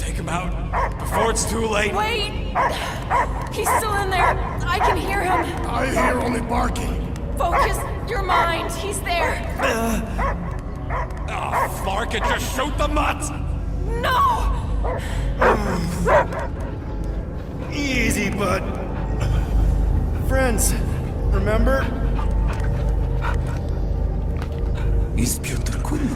Take him out before it's too late. Wait! He's still in there. I can hear him. I hear only barking. Focus your mind. He's there. Oh, Flark, just shoot the mutt! No! Easy, bud. Friends, remember? Is Piotr Quill?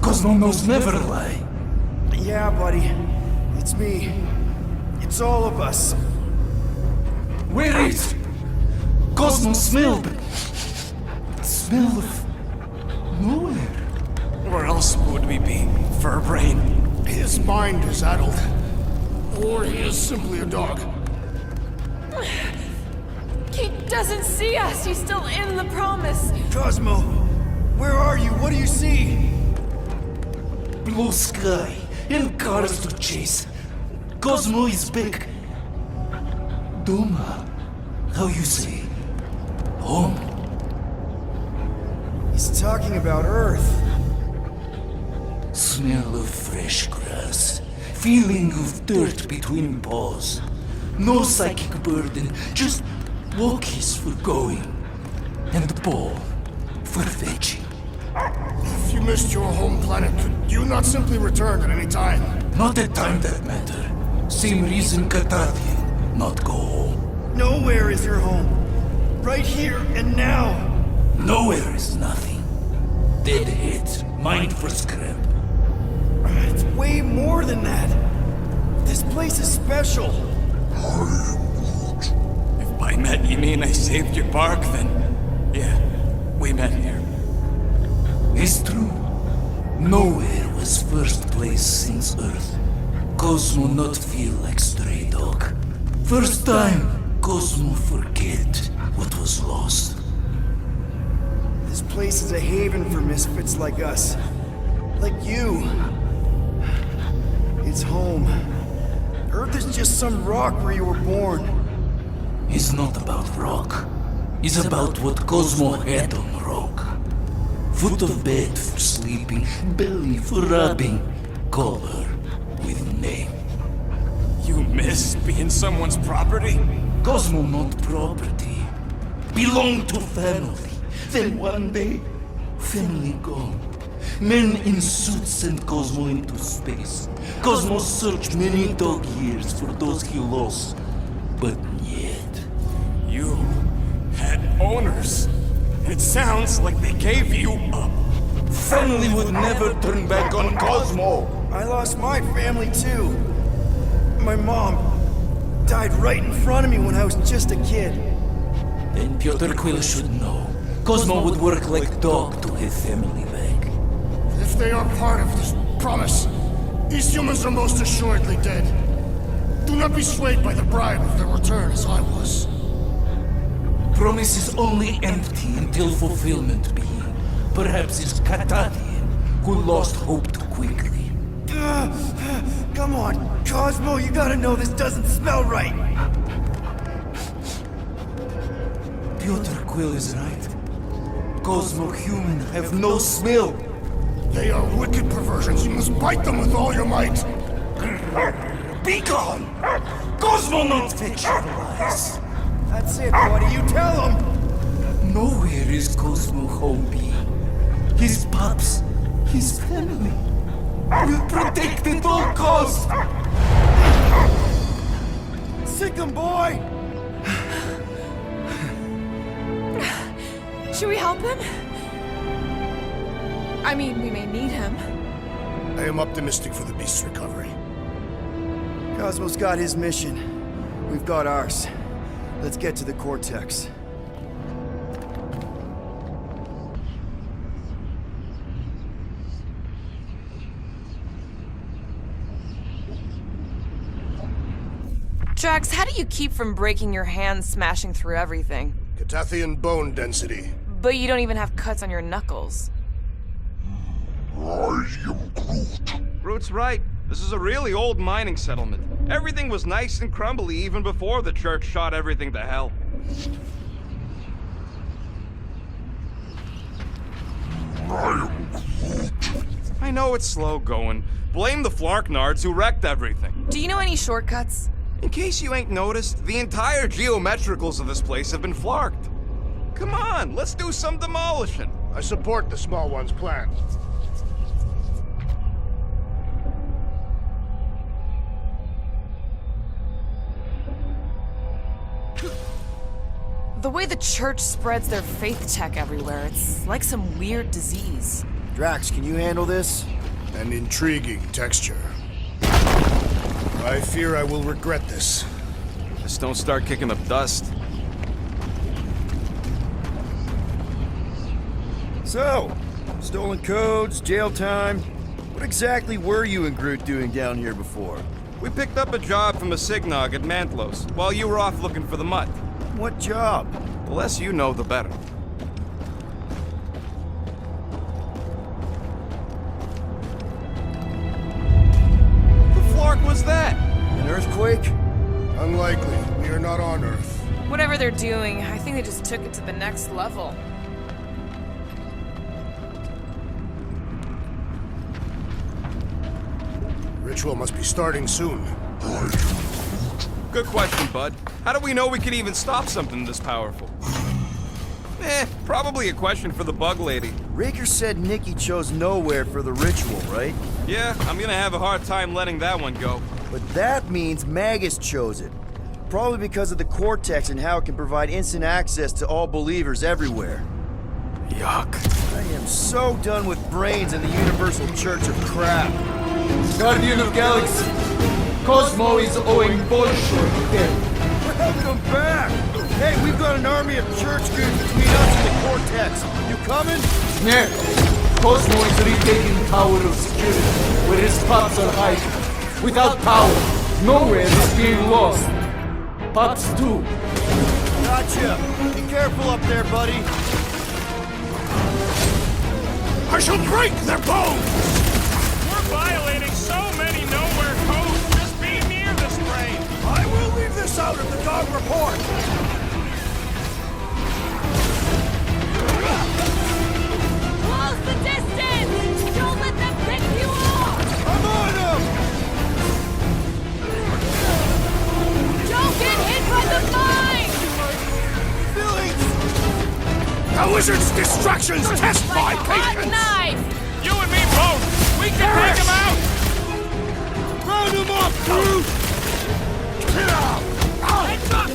Cosmo knows never lie. Yeah, buddy. It's me. It's all of us. Where is Cosmo smelled? Smell of nowhere. Where else would we be, Furbrain? His mind is addled. Or he is simply a dog. He doesn't see us. He's still in the promise. Cosmo, where are you? What do you see? Blue sky and cars to chase. Cosmo is back. Doma, how you say? Home. He's talking about Earth. Smell of fresh grass. Feeling of dirt between paws. No psychic burden, just walkies for going. And the ball for fetching. If you missed your home planet, could you not simply return at any time? Not a time that matter. Same reason Carthathian, not go home. Nowhere is your home. Right here and now. Nowhere is nothing. Dead heads, mind for scrap. It's way more than that. This place is special. If by met you mean I saved your bark, then yeah, we met here. It's true. Nowhere was first place since Earth. Cosmo not feel like stray dog. First time, Cosmo forget what was lost. This place is a haven for misfits like us. Like you. It's home. Earth is just some rock where you were born. It's not about rock. It's about what Cosmo had on rock. Foot of bed for sleeping, belly for rubbing. Call her with name. You miss being someone's property? Cosmo not property. Belong to family. Then one day, family gone. Men in suits sent Cosmo into space. Cosmo searched many dog years for those he lost. But yet... You had owners. It sounds like they gave you up. Family would never turn back on Cosmo! I lost my family too. My mom died right in front of me when I was just a kid. Then Piotr Quill should know. Cosmo would work like dog to have family back. If they are part of this promise, these humans are most assuredly dead. Do not be swayed by the bribe of their return as I was. Promise is only empty until fulfillment be. Perhaps it's Carthathian who lost hope too quickly. Come on, Cosmo, you gotta know this doesn't smell right. Piotr Quill is right. Cosmo human have no smell. They are wicked perversions. You must bite them with all your might. Be gone! Cosmo not fetch your lies. That's it, buddy. You tell him. Nowhere is Cosmo home be. His pups, his family, will protect at all costs. Sick 'em, boy! Should we help him? I mean, we may need him. I am optimistic for the beast's recovery. Cosmo's got his mission. We've got ours. Let's get to the Cortex. Drax, how do you keep from breaking your hands smashing through everything? Carthathian bone density. But you don't even have cuts on your knuckles. Groot's right. This is a really old mining settlement. Everything was nice and crumbly even before the church shot everything to hell. I know it's slow going. Blame the Flarknards who wrecked everything. Do you know any shortcuts? In case you ain't noticed, the entire geometricals of this place have been flarked. Come on, let's do some demolishing. I support the small one's plan. The way the church spreads their faith tech everywhere, it's like some weird disease. Drax, can you handle this? An intriguing texture. I fear I will regret this. Just don't start kicking up dust. So, stolen codes, jail time. What exactly were you and Groot doing down here before? We picked up a job from a Signog at Mantlos, while you were off looking for the mutt. What job? The less you know, the better. The flark was that? An earthquake? Unlikely. We are not on Earth. Whatever they're doing, I think they just took it to the next level. Ritual must be starting soon. Good question, bud. How do we know we can even stop something this powerful? Probably a question for the bug lady. Raker said Nikki chose nowhere for the ritual, right? Yeah, I'm gonna have a hard time letting that one go. But that means Magus chose it. Probably because of the Cortex and how it can provide instant access to all believers everywhere. Yuck. I am so done with brains and the Universal Church of crap. Guardian of Galaxy, Cosmo is owing bullshit again. Welcome back! Hey, we've got an army of church goons between us and the Cortex. You coming? Yeah, Cosmo is retaking Tower of Security, where his pops are hiding. Without power, nowhere is being lost. Pops too. Gotcha! Be careful up there, buddy. I shall break their bones! We're violating so many nowhere codes just being near this brain. I will leave this out of the dog report! Close the distance! Don't let them pick you off! I'm on him! Don't get hit by the mine! Billings! The wizard's distractions test my Like a hot patience! knife! You and me both. We can take him out. Round him up, Groot! Heads up!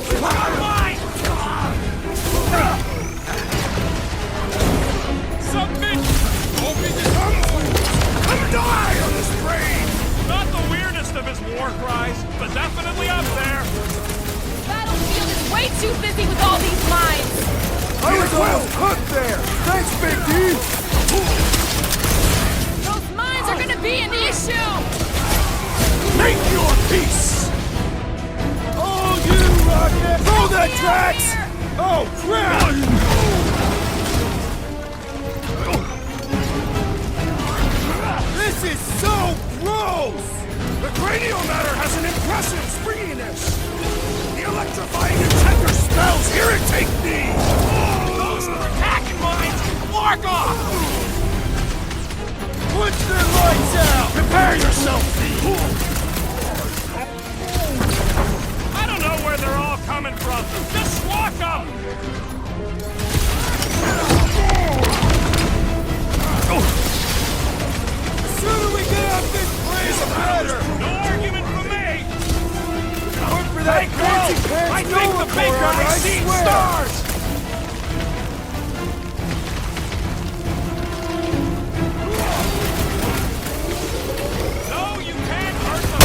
Mine! Submit! Open the Come die on this brain! Not the weirdest of his war cries, but definitely up there. Battlefield is way too busy with all these mines! I was almost hooked there! Thanks, Big D! Those mines are gonna be an issue! Make your peace! Oh, you rocket! Throw that, Drax! Oh, crap! This is so gross! The cranial matter has an impressive springiness! The electrifying and tender spells irritate me! Those are attacking mines. Mark off! Punch their lights out! Prepare yourself, thief! I don't know where they're all coming from. Just squawk them. The sooner we get off this place, the better! No argument from me. Look for that crazy pants I think the baker has seen stars. No, you can't hurt them.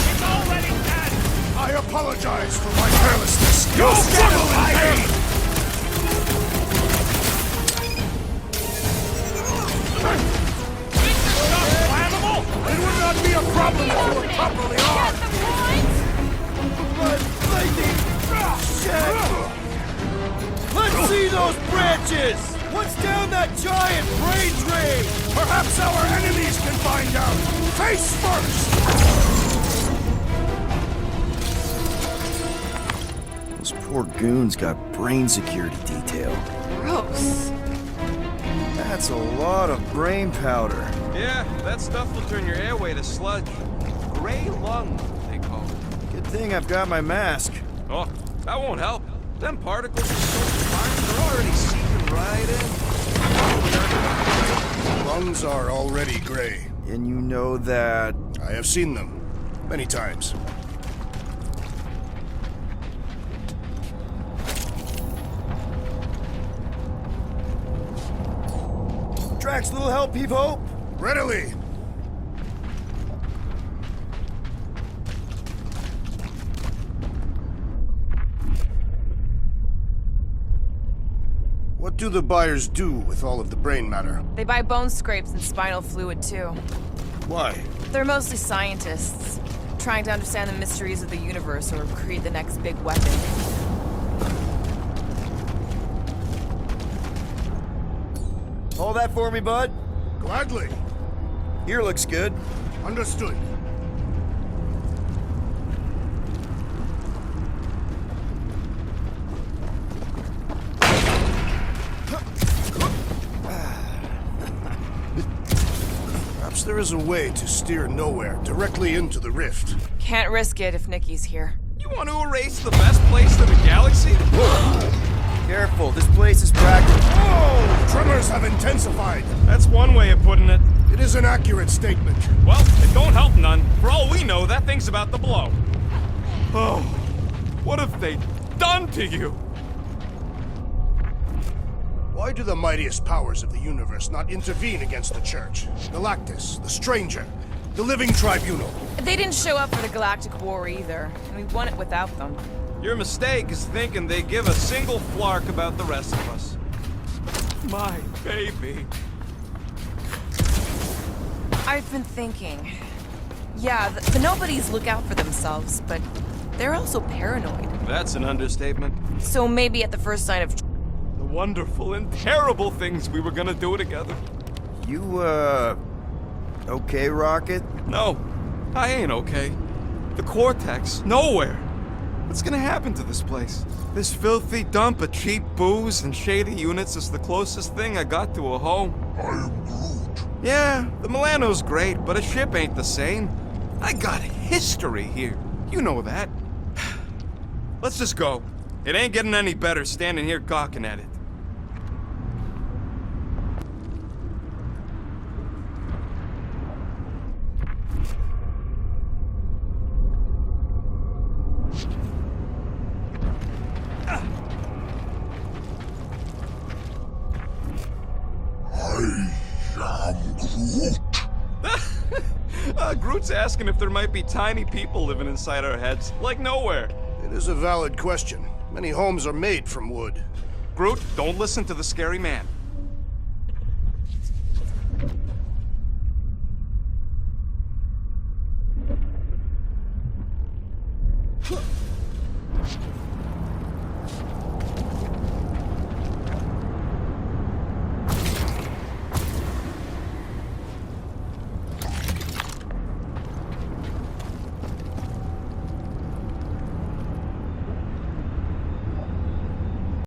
He's already dead. I apologize for my carelessness. You'll struggle in pain! Think this stuff's flammable? It would not be a problem if you were properly Get armed! the point? But lightning! Shit! Let's see those branches! What's down that giant brain drain? Perhaps our enemies can find out! Face first! Those poor goons got brain security detail. Gross. That's a lot of brain powder. Yeah, that stuff will turn your airway to sludge. Gray lung, they call it. Good thing I've got my mask. Oh, that won't help. Them particles are so fine, they're already seeping right in. Lungs are already gray. And you know that... I have seen them many times. Drax, little help, heave hope? Readily! What do the buyers do with all of the brain matter? They buy bone scrapes and spinal fluid, too. Why? They're mostly scientists, trying to understand the mysteries of the universe or create the next big weapon. Hold that for me, bud. Gladly. Here looks good. Understood. Perhaps there is a way to steer nowhere directly into the rift. Can't risk it if Nikki's here. You want to erase the best place in the galaxy? Careful, this place is practical. Oh! Tremors have intensified. That's one way of putting it. It is an accurate statement. Well, it don't help none. For all we know, that thing's about to blow. Oh, what have they done to you? Why do the mightiest powers of the universe not intervene against the Church? Galactus, the Stranger, the Living Tribunal. They didn't show up for the Galactic War either, and we won it without them. Your mistake is thinking they give a single flark about the rest of us. My baby. I've been thinking. Yeah, the nobodies look out for themselves, but they're also paranoid. That's an understatement. So maybe at the first sign of The wonderful and terrible things we were gonna do together. You, okay, Rocket? No, I ain't okay. The Cortex, nowhere. What's gonna happen to this place? This filthy dump of cheap booze and shady units is the closest thing I got to a home. I am Groot. Yeah, the Milano's great, but a ship ain't the same. I got history here. You know that. Let's just go. It ain't getting any better standing here gawking at it. Groot's asking if there might be tiny people living inside our heads, like nowhere. It is a valid question. Many homes are made from wood. Groot, don't listen to the scary man.